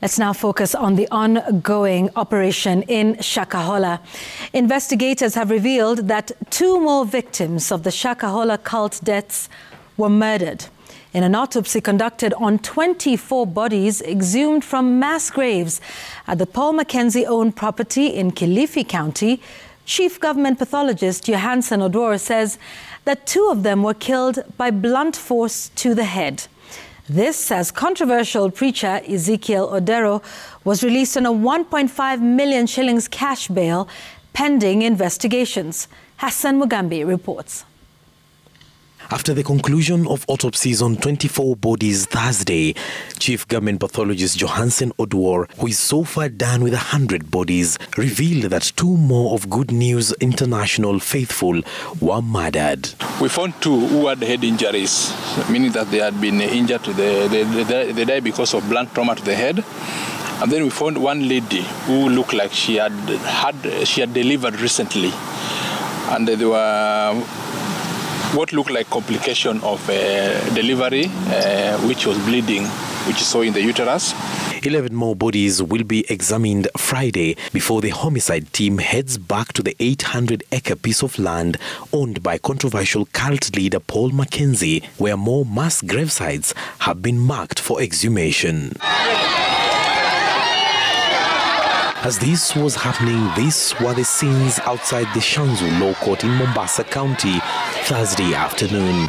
Let's now focus on the ongoing operation in Shakahola. Investigators have revealed that 2 more victims of the Shakahola cult deaths were murdered. In an autopsy conducted on 24 bodies exhumed from mass graves at the Paul Mackenzie-owned property in Kilifi County, Chief Government Pathologist Johansen Oduor says that 2 of them were killed by blunt force to the head. This, as controversial preacher Ezekiel Odero was released on a 1.5 million shillings cash bail pending investigations. Hassan Mugambi reports. After the conclusion of autopsies on 24 bodies Thursday, Chief Government Pathologist Johansen Oduor, who is so far done with 100 bodies, revealed that 2 more of Good News International faithful were murdered. We found 2 who had head injuries, meaning that they had been injured to they died because of blunt trauma to the head. And then we found 1 lady who looked like she had delivered recently, and they were what looked like complication of delivery, which was bleeding, which you saw in the uterus. 11 more bodies will be examined Friday before the homicide team heads back to the 800-acre piece of land owned by controversial cult leader Paul Mackenzie, where more mass gravesites have been marked for exhumation. As this was happening, these were the scenes outside the Shanzu Law Court in Mombasa County Thursday afternoon.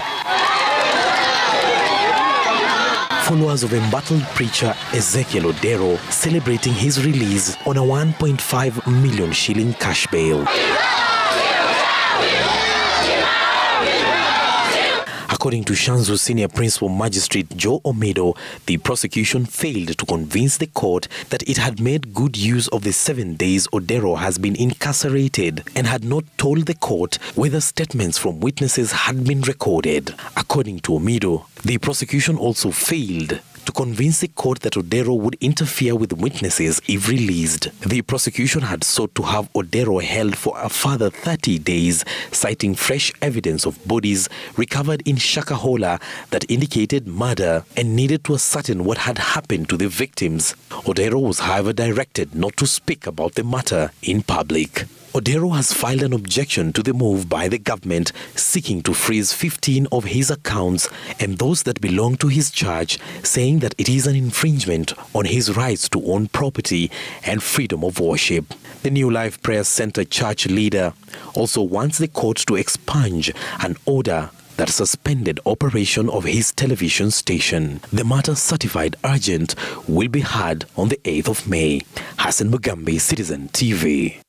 Followers of embattled preacher Ezekiel Odero celebrating his release on a 1.5 million shilling cash bail. According to Shanzu Senior Principal Magistrate Joe Omedo, the prosecution failed to convince the court that it had made good use of the 7 days Odero has been incarcerated and had not told the court whether statements from witnesses had been recorded. According to Omedo, the prosecution also failed to convince the court that Odero would interfere with witnesses if released. The prosecution had sought to have Odero held for a further 30 days, citing fresh evidence of bodies recovered in Shakahola that indicated murder and needed to ascertain what had happened to the victims. Odero was, however, directed not to speak about the matter in public. Odero has filed an objection to the move by the government, seeking to freeze 15 of his accounts and those that belong to his church, saying that it is an infringement on his rights to own property and freedom of worship. The New Life Prayer Center church leader also wants the court to expunge an order that suspended operation of his television station. The matter, certified urgent, will be heard on the 8th of May. Hassan Mugambi, Citizen TV.